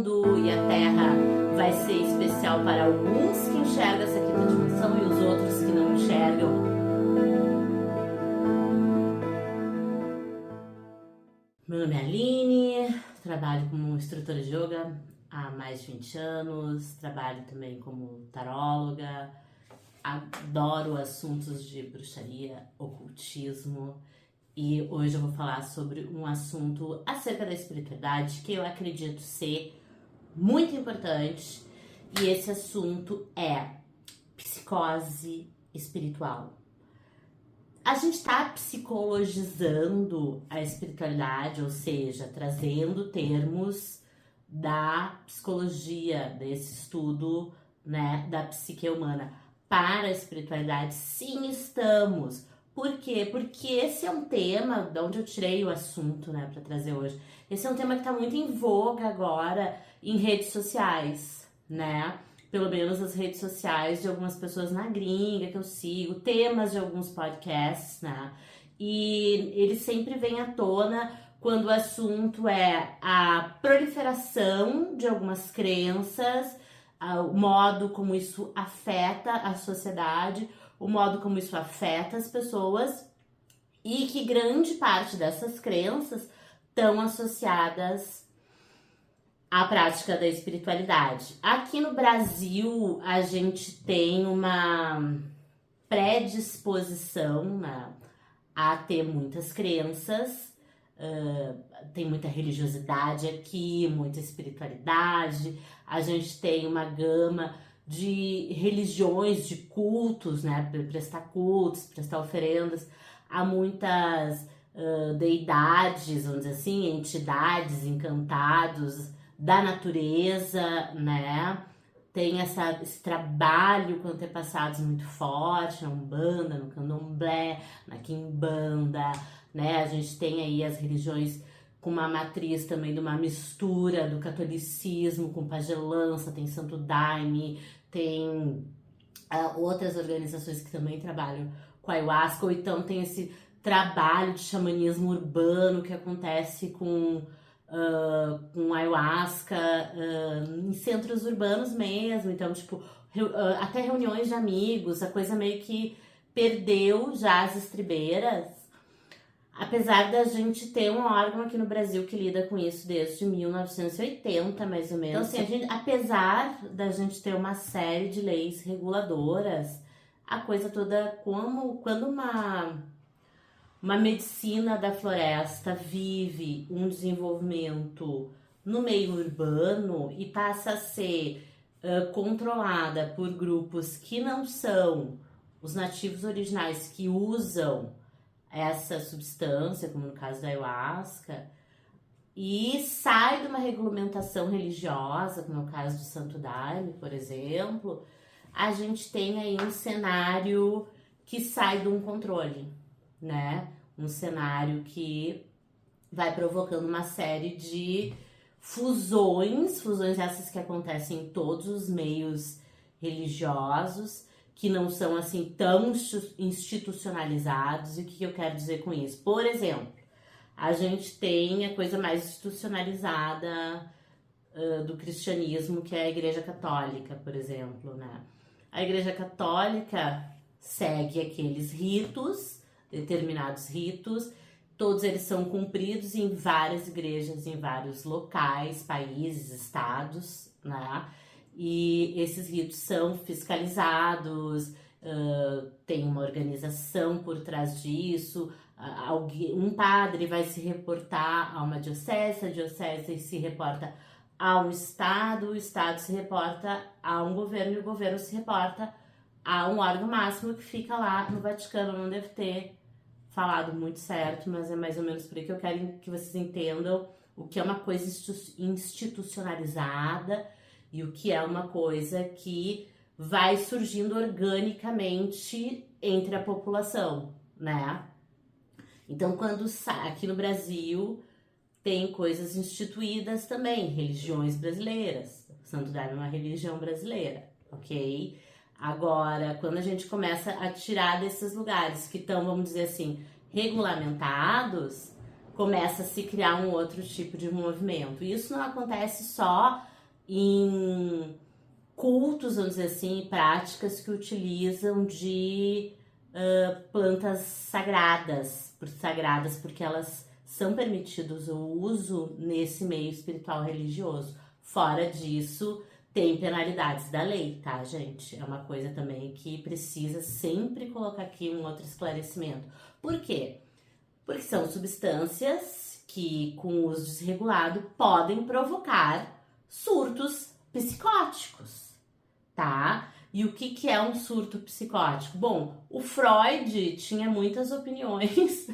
mundo e a Terra vai ser especial para alguns que enxergam essa quinta dimensão e os outros que não enxergam. Meu nome é Aline, trabalho como instrutora de yoga há mais de 20 anos, trabalho também como taróloga, adoro assuntos de bruxaria, ocultismo e hoje eu vou falar sobre um assunto acerca da espiritualidade que eu acredito ser muito importante e esse assunto é psicose espiritual. A gente está psicologizando a espiritualidade, ou seja, trazendo termos da psicologia, desse estudo, né, da psique humana para a espiritualidade. Sim, estamos. Por quê? Porque esse é um tema, de onde eu tirei o assunto, né, para trazer hoje. Esse é um tema que está muito em voga agora em redes sociais, né? Pelo menos as redes sociais de algumas pessoas na gringa que eu sigo, temas de alguns podcasts, né? E ele sempre vem à tona quando o assunto é a proliferação de algumas crenças, o modo como isso afeta a sociedade, o modo como isso afeta as pessoas e que grande parte dessas crenças estão associadas a prática da espiritualidade. Aqui no Brasil, a gente tem uma predisposição, né, a ter muitas crenças, tem muita religiosidade aqui, muita espiritualidade, a gente tem uma gama de religiões, de cultos, né, prestar cultos, prestar oferendas a muitas deidades, vamos dizer assim, entidades, encantados, da natureza, né? Tem esse trabalho com antepassados muito forte, na Umbanda, no Candomblé, na Quimbanda, né? A gente tem aí as religiões com uma matriz também de uma mistura do catolicismo com pagelança, tem Santo Daime, tem outras organizações que também trabalham com ayahuasca, ou então tem esse trabalho de xamanismo urbano que acontece com ayahuasca em centros urbanos mesmo, então tipo até reuniões de amigos, a coisa meio que perdeu já as estribeiras, apesar da gente ter um órgão aqui no Brasil que lida com isso desde 1980 mais ou menos. Então assim, apesar da gente ter uma série de leis reguladoras, a coisa toda quando uma medicina da floresta vive um desenvolvimento no meio urbano e passa a ser controlada por grupos que não são os nativos originais que usam essa substância, como no caso da ayahuasca, e sai de uma regulamentação religiosa, como é o caso do Santo Daime, por exemplo, a gente tem aí um cenário que sai de um controle, né? Um cenário que vai provocando uma série de fusões essas que acontecem em todos os meios religiosos, que não são assim tão institucionalizados. E o que eu quero dizer com isso? Por exemplo, a gente tem a coisa mais institucionalizada do cristianismo, que é a Igreja Católica, por exemplo, né? A Igreja Católica segue aqueles ritos, determinados ritos, todos eles são cumpridos em várias igrejas, em vários locais, países, estados, né? E esses ritos são fiscalizados, tem uma organização por trás disso, um padre vai se reportar a uma diocese, a diocese se reporta a um estado, o estado se reporta a um governo e o governo se reporta a um órgão máximo que fica lá no Vaticano. Não deve ter falado muito certo, mas é mais ou menos por aí que eu quero que vocês entendam o que é uma coisa institucionalizada e o que é uma coisa que vai surgindo organicamente entre a população, né? Então, quando aqui no Brasil tem coisas instituídas também, religiões brasileiras. Santo Daime é uma religião brasileira, ok? Agora, quando a gente começa a tirar desses lugares que estão, vamos dizer assim, regulamentados, começa a se criar um outro tipo de movimento. E isso não acontece só em cultos, vamos dizer assim, práticas que utilizam de plantas sagradas, porque elas são permitidos o uso nesse meio espiritual religioso. Fora disso, tem penalidades da lei, tá, gente? É uma coisa também que precisa sempre colocar aqui um outro esclarecimento. Por quê? Porque são substâncias que, com uso desregulado, podem provocar surtos psicóticos, tá? E o que é um surto psicótico? Bom, o Freud tinha muitas opiniões.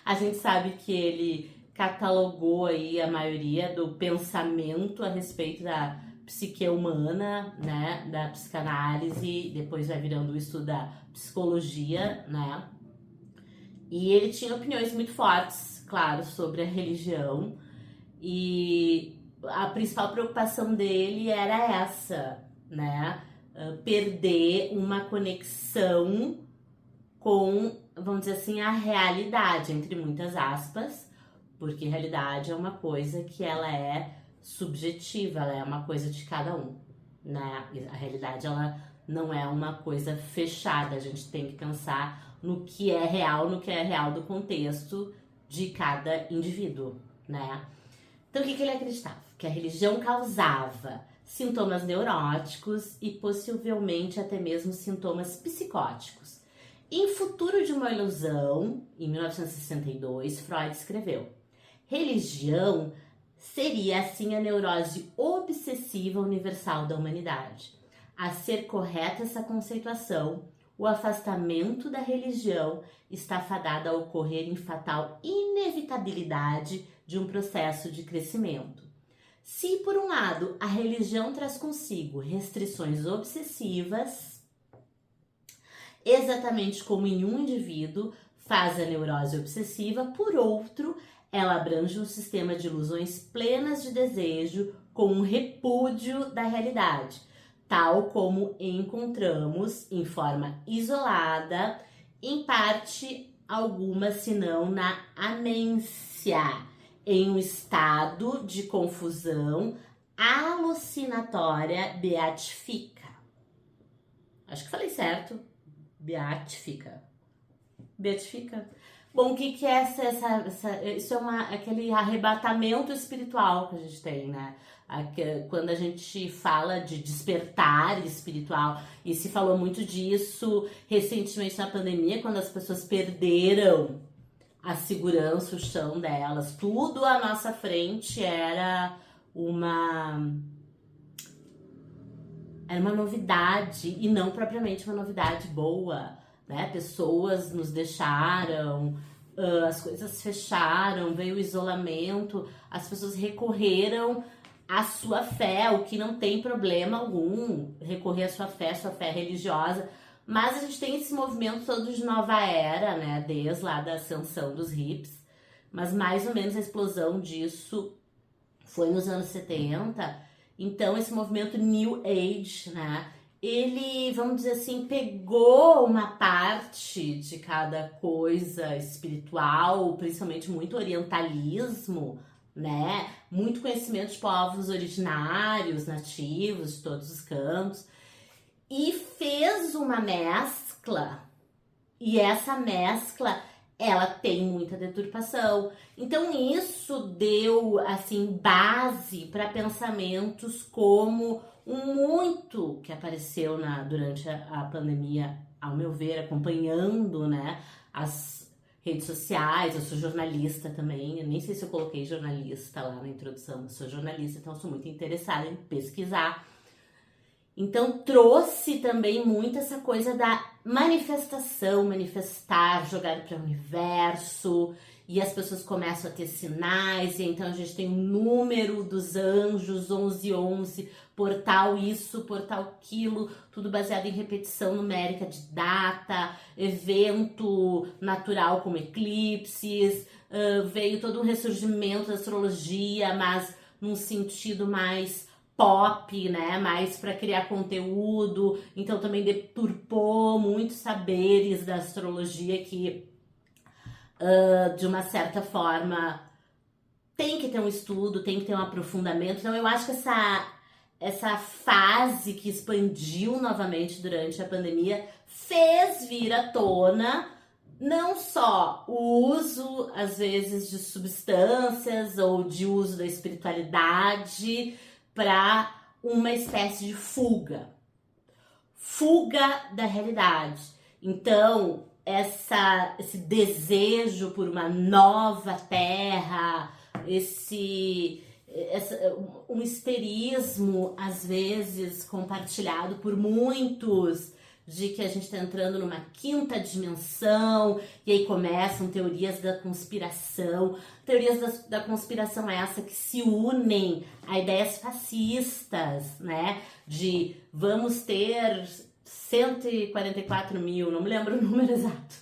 A gente sabe que ele catalogou aí a maioria do pensamento a respeito da psique humana, né? Da psicanálise, depois vai virando o estudo da psicologia, né? E ele tinha opiniões muito fortes, claro, sobre a religião. E a principal preocupação dele era essa, né? Perder uma conexão com, vamos dizer assim, a realidade, entre muitas aspas, porque realidade é uma coisa que ela é subjetiva, ela é uma coisa de cada um, né? A realidade, ela não é uma coisa fechada, a gente tem que pensar no que é real do contexto de cada indivíduo, né? Então, o que ele acreditava? Que a religião causava sintomas neuróticos e possivelmente até mesmo sintomas psicóticos. Em Futuro de uma Ilusão, em 1962, Freud escreveu: religião seria assim a neurose obsessiva universal da humanidade. A ser correta essa conceituação, o afastamento da religião está fadado a ocorrer em fatal inevitabilidade de um processo de crescimento. Se, por um lado, a religião traz consigo restrições obsessivas, exatamente como em um indivíduo faz a neurose obsessiva, por outro, ela abrange um sistema de ilusões plenas de desejo com um repúdio da realidade, tal como encontramos em forma isolada, em parte alguma, se não na amência, em um estado de confusão alucinatória beatifica. Acho que falei certo. Beatifica. Beatifica. Bom, o que é isso é aquele arrebatamento espiritual que a gente tem, né? Quando a gente fala de despertar espiritual, e se falou muito disso recentemente na pandemia, quando as pessoas perderam a segurança, o chão delas, tudo à nossa frente era uma novidade, e não propriamente uma novidade boa, né? Pessoas nos deixaram, as coisas fecharam, veio o isolamento, as pessoas recorreram à sua fé, o que não tem problema algum, recorrer à sua fé religiosa. Mas a gente tem esse movimento todo de nova era, né? Desde lá da ascensão dos hippies. Mas mais ou menos a explosão disso foi nos anos 70. Então, esse movimento New Age, né? Ele, vamos dizer assim, pegou uma parte de cada coisa espiritual, principalmente muito orientalismo, né? Muito conhecimento de povos originários, nativos, de todos os cantos, e fez uma mescla, e essa mescla, ela tem muita deturpação. Então isso deu, assim, base para pensamentos como muito que apareceu durante a pandemia, ao meu ver, acompanhando, né, as redes sociais. Eu sou jornalista também, eu nem sei se eu coloquei jornalista lá na introdução, eu sou jornalista, então eu sou muito interessada em pesquisar. Então trouxe também muito essa coisa da manifestação, manifestar, jogar para o universo, e as pessoas começam a ter sinais, e então a gente tem o número dos anjos, 1111, portal isso, portal aquilo, tudo baseado em repetição numérica de data, evento natural como eclipses, veio todo um ressurgimento da astrologia, mas num sentido mais pop, né, mais para criar conteúdo. Então também deturpou muitos saberes da astrologia que, de uma certa forma, tem que ter um estudo, tem que ter um aprofundamento. Então eu acho que essa fase que expandiu novamente durante a pandemia fez vir à tona não só o uso, às vezes, de substâncias ou de uso da espiritualidade para uma espécie de fuga da realidade. Então, esse desejo por uma nova terra, um histerismo, às vezes, compartilhado por muitos, de que a gente está entrando numa quinta dimensão, e aí começam teorias da conspiração. Teorias da conspiração essa que se unem a ideias fascistas, né? De vamos ter 144 mil, não me lembro o número exato,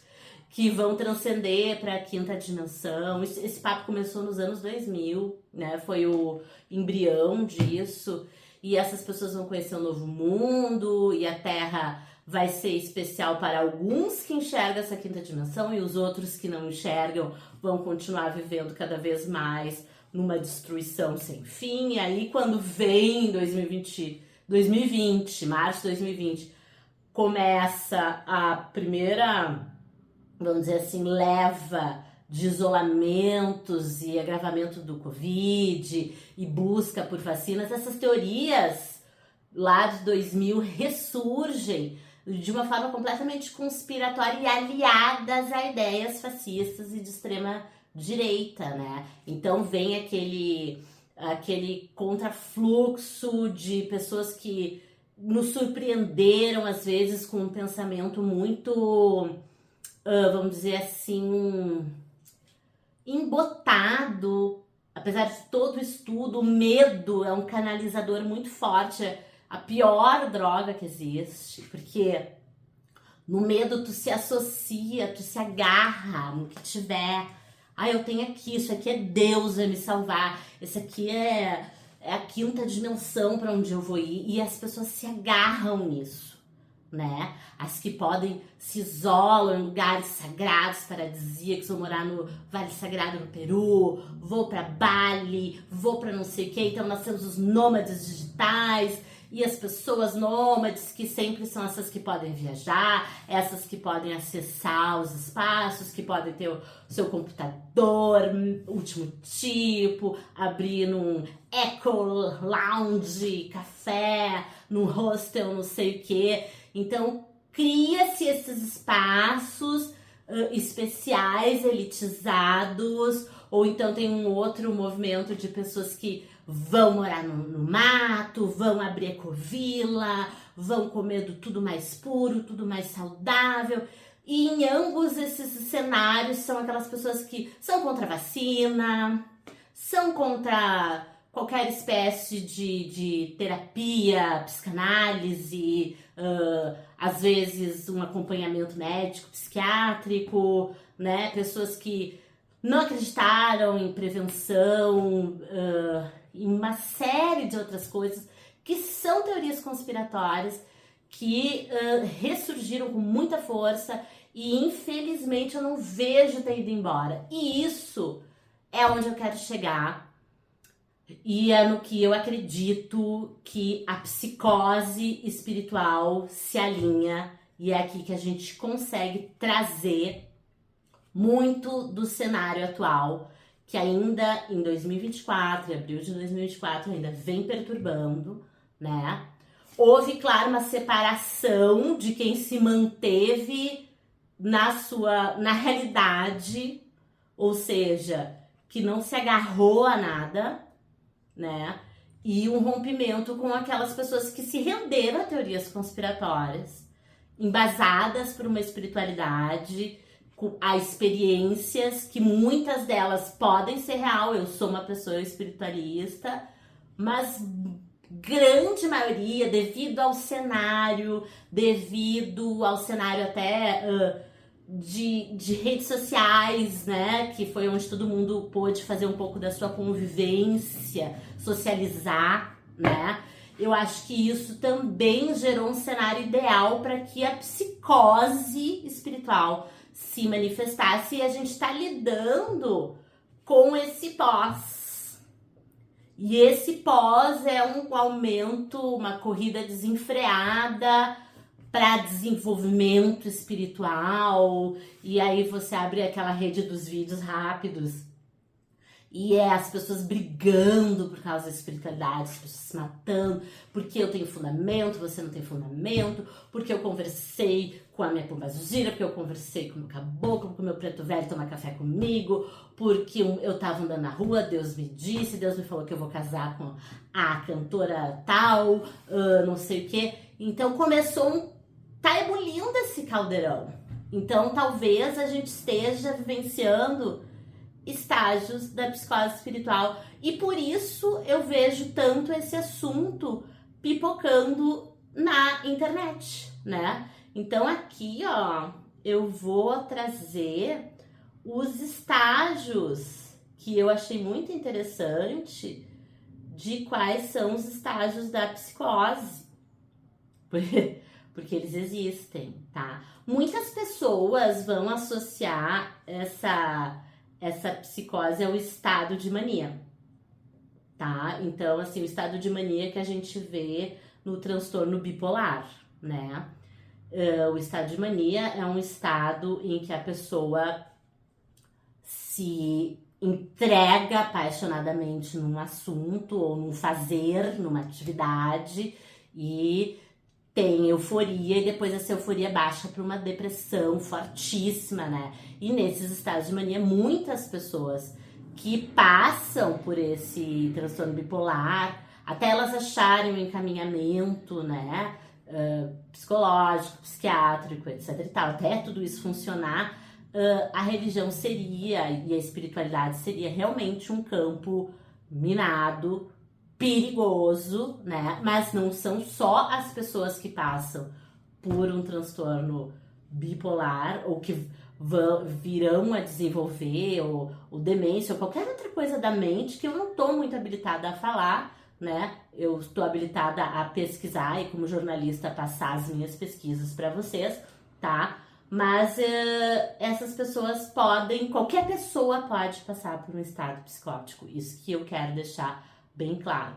que vão transcender para a quinta dimensão. Esse papo começou nos anos 2000, né? Foi o embrião disso. E essas pessoas vão conhecer um novo mundo, e a Terra vai ser especial para alguns que enxergam essa quinta dimensão, e os outros que não enxergam vão continuar vivendo cada vez mais numa destruição sem fim. E aí, quando vem 2020, março de 2020, começa a primeira, vamos dizer assim, leva de isolamentos e agravamento do Covid e busca por vacinas, essas teorias lá de 2000 ressurgem de uma forma completamente conspiratória e aliadas a ideias fascistas e de extrema direita, né? Então vem aquele contrafluxo de pessoas que nos surpreenderam, às vezes, com um pensamento muito, vamos dizer assim, embotado. Apesar de todo o estudo, o medo é um canalizador muito forte, a pior droga que existe, porque no medo tu se associa, tu se agarra no que tiver. Eu tenho aqui, isso aqui é Deus vai me salvar, esse aqui é a quinta dimensão para onde eu vou ir, e as pessoas se agarram nisso, né? As que podem se isolam em lugares sagrados, paradisíacos, vou morar no Vale Sagrado no Peru, vou para Bali, vou para não sei o que. Então nós temos os nômades digitais e as pessoas nômades, que sempre são essas que podem viajar, essas que podem acessar os espaços, que podem ter o seu computador último tipo, abrir num eco lounge, café, num hostel, não sei o que. Então cria-se esses espaços especiais, elitizados, ou então tem um outro movimento de pessoas que vão morar no mato, vão abrir ecovila, vão comer tudo mais puro, tudo mais saudável. E em ambos esses cenários são aquelas pessoas que são contra a vacina, são contra qualquer espécie de terapia, psicanálise, às vezes um acompanhamento médico, psiquiátrico, né? Pessoas que não acreditaram em prevenção, em uma série de outras coisas que são teorias conspiratórias que ressurgiram com muita força e infelizmente eu não vejo ter ido embora. E isso é onde eu quero chegar e é no que eu acredito que a psicose espiritual se alinha, e é aqui que a gente consegue trazer muito do cenário atual, que ainda em 2024, em abril de 2024, ainda vem perturbando, né? Houve, claro, uma separação de quem se manteve na realidade, ou seja, que não se agarrou a nada, né? E um rompimento com aquelas pessoas que se renderam a teorias conspiratórias, embasadas por uma espiritualidade, a experiências que muitas delas podem ser real. Eu sou uma pessoa espiritualista, mas grande maioria, devido ao cenário até de redes sociais, né, que foi onde todo mundo pôde fazer um pouco da sua convivência, socializar, né. Eu acho que isso também gerou um cenário ideal para que a psicose espiritual se manifestasse, e a gente está lidando com esse pós. E esse pós é um aumento, uma corrida desenfreada para desenvolvimento espiritual. E aí você abre aquela rede dos vídeos rápidos. E é as pessoas brigando por causa da espiritualidade, as pessoas se matando, porque eu tenho fundamento, você não tem fundamento, porque eu conversei com a minha pombagira, porque eu conversei com o meu caboclo, porque o meu preto velho toma café comigo, porque eu tava andando na rua, Deus me disse, Deus me falou que eu vou casar com a cantora tal, não sei o quê. Então tá ebulindo esse caldeirão. Então talvez a gente esteja vivenciando estágios da psicose espiritual. E por isso eu vejo tanto esse assunto pipocando na internet, né? Então aqui, ó, eu vou trazer os estágios que eu achei muito interessante de quais são os estágios da psicose. Porque eles existem, tá? Muitas pessoas vão associar essa psicose ao estado de mania, tá? Então, assim, o estado de mania que a gente vê no transtorno bipolar, né? O estado de mania é um estado em que a pessoa se entrega apaixonadamente num assunto ou num fazer, numa atividade e tem euforia e depois essa euforia baixa para uma depressão fortíssima, né? E nesses estados de mania, muitas pessoas que passam por esse transtorno bipolar, até elas acharem um encaminhamento, né? Psicológico, psiquiátrico, etc e tal, até tudo isso funcionar, a religião seria, e a espiritualidade seria realmente um campo minado, perigoso, né? Mas não são só as pessoas que passam por um transtorno bipolar ou que virão a desenvolver ou demência ou qualquer outra coisa da mente que eu não tô muito habilitada a falar, né? Eu estou habilitada a pesquisar e como jornalista passar as minhas pesquisas para vocês, tá? Mas essas pessoas qualquer pessoa pode passar por um estado psicótico, isso que eu quero deixar bem claro.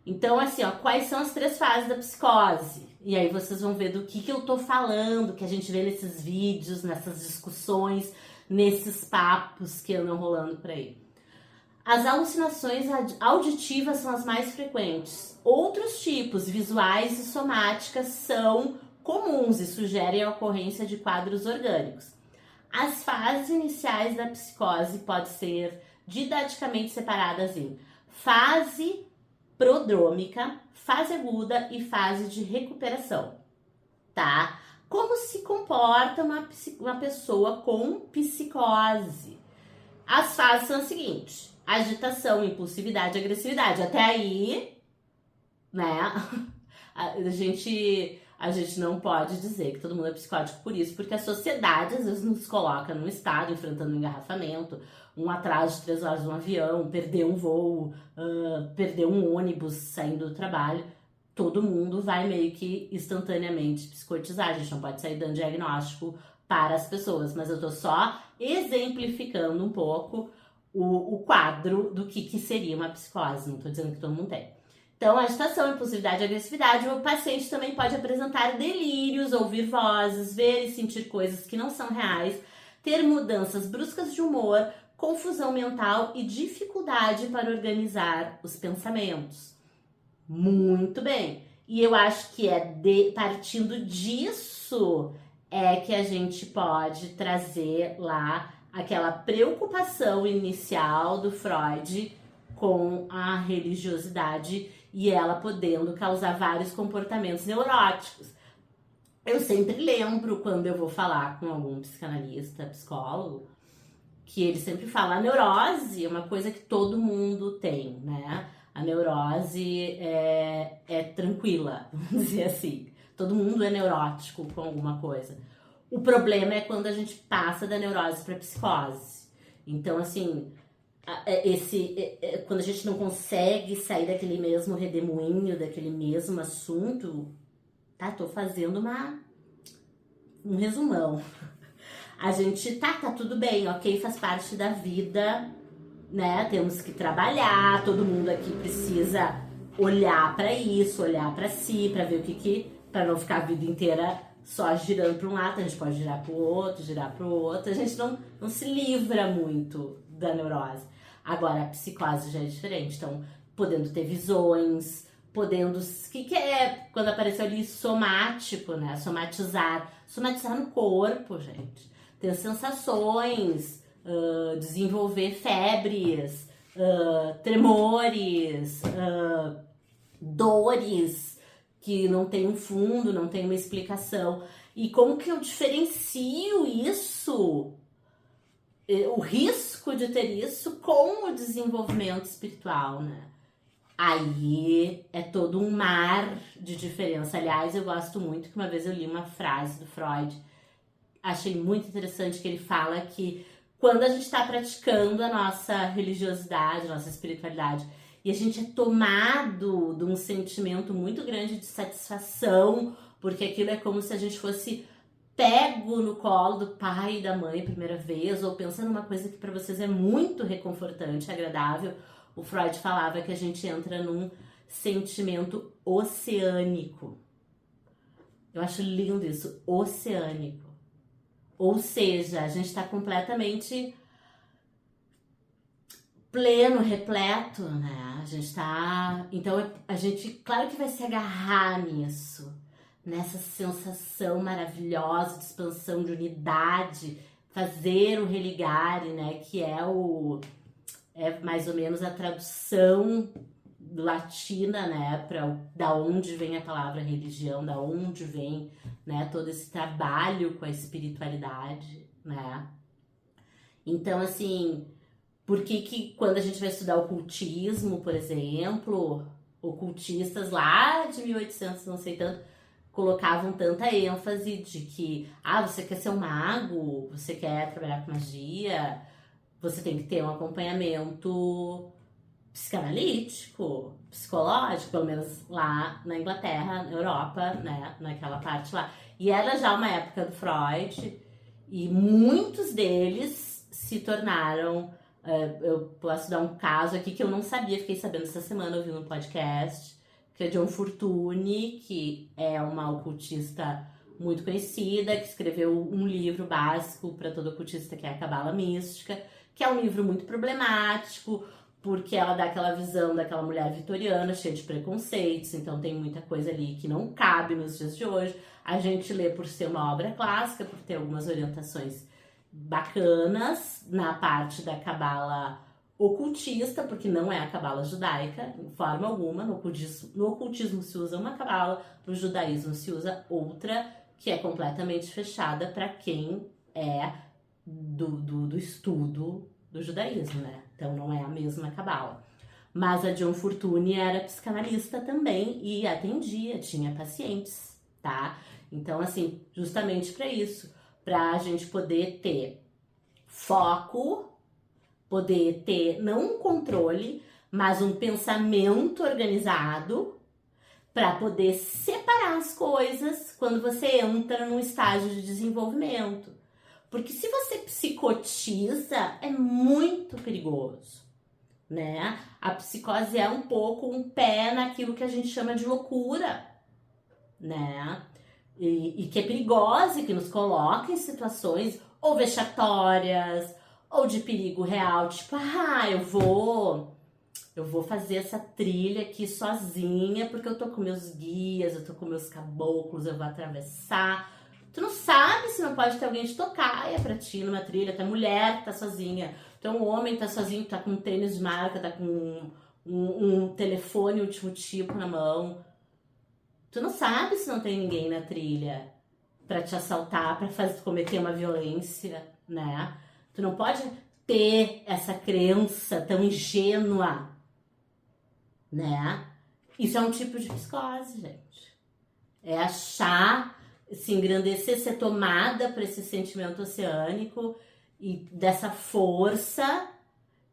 Então, assim, ó, quais são as 3 fases da psicose? E aí vocês vão ver do que eu tô falando, que a gente vê nesses vídeos, nessas discussões, nesses papos que andam rolando por aí. As alucinações auditivas são as mais frequentes. Outros tipos, visuais e somáticas, são comuns e sugerem a ocorrência de quadros orgânicos. As fases iniciais da psicose podem ser didaticamente separadas em fase prodrômica, fase aguda e fase de recuperação, tá? Como se comporta uma pessoa com psicose? As fases são as seguintes: agitação, impulsividade, agressividade. Até aí, né? A gente não pode dizer que todo mundo é psicótico por isso, porque a sociedade às vezes nos coloca num estado, enfrentando um engarrafamento, um atraso de 3 horas de um avião, perder um voo, perder um ônibus saindo do trabalho. Todo mundo vai meio que instantaneamente psicotizar. A gente não pode sair dando diagnóstico para as pessoas, mas eu tô só exemplificando um pouco o quadro do que seria uma psicose. Não tô dizendo que todo mundo tem. Então, agitação, impulsividade e agressividade, o paciente também pode apresentar delírios, ouvir vozes, ver e sentir coisas que não são reais, ter mudanças bruscas de humor, confusão mental e dificuldade para organizar os pensamentos. Muito bem. E eu acho que partindo disso é que a gente pode trazer lá aquela preocupação inicial do Freud com a religiosidade e ela podendo causar vários comportamentos neuróticos. Eu sempre lembro quando eu vou falar com algum psicanalista, psicólogo, que ele sempre fala, a neurose é uma coisa que todo mundo tem, né? A neurose é tranquila, vamos dizer assim. Todo mundo é neurótico com alguma coisa. O problema é quando a gente passa da neurose para psicose. Então, assim, quando a gente não consegue sair daquele mesmo redemoinho, daquele mesmo assunto, tá? Tô fazendo um resumão. A gente, tá tudo bem, ok? Faz parte da vida né? Temos que trabalhar, todo mundo aqui precisa olhar para isso, olhar para si, para ver o que para não ficar a vida inteira só girando para um lado, a gente pode girar para o outro, girar para o outro, a gente não se livra muito da neurose. Agora, a psicose já é diferente, então, podendo ter visões, podendo, o que é, quando apareceu ali, somático, né? Somatizar no corpo, gente. Ter sensações, desenvolver febres, tremores, dores que não tem um fundo, não tem uma explicação. E como que eu diferencio isso, o risco de ter isso, com o desenvolvimento espiritual, né? Aí é todo um mar de diferença. Aliás, eu gosto muito que uma vez eu li uma frase do Freud, achei muito interessante, que ele fala que quando a gente está praticando a nossa religiosidade, a nossa espiritualidade, e a gente é tomado de um sentimento muito grande de satisfação, porque aquilo é como se a gente fosse pego no colo do pai e da mãe a primeira vez, ou pensando numa coisa que para vocês é muito reconfortante, agradável. O Freud falava que a gente entra num sentimento oceânico. Eu acho lindo isso, oceânico. Ou seja, a gente está completamente pleno, repleto, né? A gente tá... Então, a gente, claro que vai se agarrar nisso, nessa sensação maravilhosa de expansão, de unidade, fazer o religare, né? Que é mais ou menos a tradução latina, né? Da onde vem a palavra religião, da onde vem, né? Todo esse trabalho com a espiritualidade, né? Então, assim... Por que quando a gente vai estudar ocultismo, por exemplo, ocultistas lá de 1800, não sei tanto, colocavam tanta ênfase de que, você quer ser um mago, você quer trabalhar com magia, você tem que ter um acompanhamento psicanalítico, psicológico, pelo menos lá na Inglaterra, na Europa, né, naquela parte lá. E era já uma época do Freud, e muitos deles se tornaram... eu posso dar um caso aqui que eu não sabia, fiquei sabendo essa semana, ouvindo um podcast, que é John Fortune, que é uma ocultista muito conhecida, que escreveu um livro básico para todo ocultista, que é a Cabala Mística, que é um livro muito problemático, porque ela dá aquela visão daquela mulher vitoriana, cheia de preconceitos, então tem muita coisa ali que não cabe nos dias de hoje. A gente lê por ser uma obra clássica, por ter algumas orientações bacanas na parte da cabala ocultista, porque não é a cabala judaica, em forma alguma. No ocultismo se usa uma cabala, no judaísmo se usa outra, que é completamente fechada para quem é do estudo do judaísmo, né? Então não é a mesma cabala. Mas a John Fortune era psicanalista também e atendia, tinha pacientes, tá? Então, assim, justamente para isso, para a gente poder ter foco, poder ter não um controle, mas um pensamento organizado para poder separar as coisas quando você entra num estágio de desenvolvimento. Porque se você psicotiza, é muito perigoso, né? A psicose é um pouco um pé naquilo que a gente chama de loucura, né? E que é perigosa e que nos coloca em situações ou vexatórias ou de perigo real, tipo, eu vou fazer essa trilha aqui sozinha porque eu tô com meus guias, eu tô com meus caboclos, eu vou atravessar. Tu não sabe se não pode ter alguém te tocar pra ti numa trilha, tu é mulher, tá sozinha, tu é um homem, tá sozinho, tá com um tênis de marca, tá com um telefone último tipo na mão. Tu não sabe se não tem ninguém na trilha pra te assaltar, pra cometer uma violência, né? Tu não pode ter essa crença tão ingênua, né? Isso é um tipo de psicose, gente. É achar, se engrandecer, ser tomada por esse sentimento oceânico e dessa força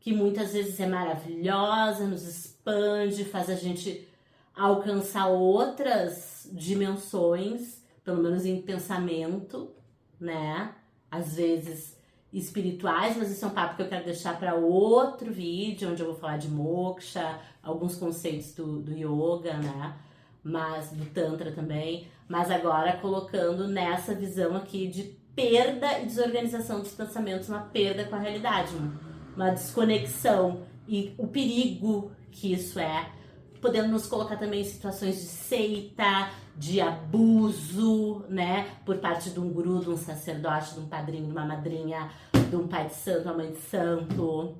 que muitas vezes é maravilhosa, nos expande, faz a gente alcançar outras dimensões, pelo menos em pensamento, né? Às vezes espirituais, mas esse é um papo que eu quero deixar para outro vídeo, onde eu vou falar de moksha, alguns conceitos do yoga, né? Mas do tantra também, mas agora colocando nessa visão aqui de perda e desorganização dos pensamentos, uma perda com a realidade, uma desconexão e o perigo que isso é, podendo nos colocar também em situações de seita, de abuso, né, por parte de um guru, de um sacerdote, de um padrinho, de uma madrinha, de um pai de santo, uma mãe de santo,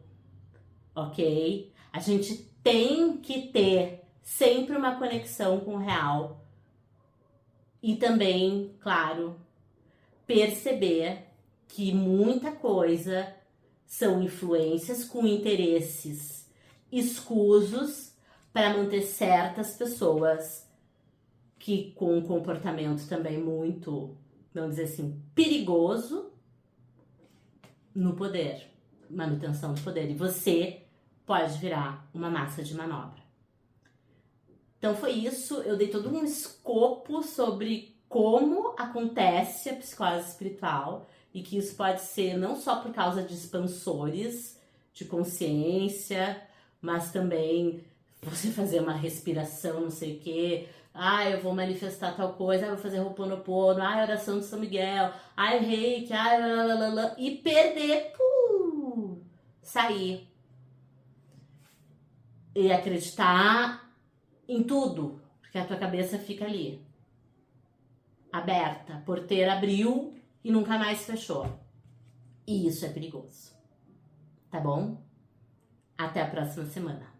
ok? A gente tem que ter sempre uma conexão com o real e também, claro, perceber que muita coisa são influências com interesses escusos para manter certas pessoas que com um comportamento também muito, vamos dizer assim, perigoso no poder, manutenção do poder. E você pode virar uma massa de manobra. Então foi isso, eu dei todo um escopo sobre como acontece a psicose espiritual e que isso pode ser não só por causa de expansores de consciência, mas também você fazer uma respiração, não sei o quê. Ah, eu vou manifestar tal coisa, eu vou fazer Ho'oponopono, oração de São Miguel, o reiki, lalalala, e perder, sair. E acreditar em tudo, porque a tua cabeça fica ali, aberta, porteira abriu e nunca mais fechou. E isso é perigoso. Tá bom? Até a próxima semana.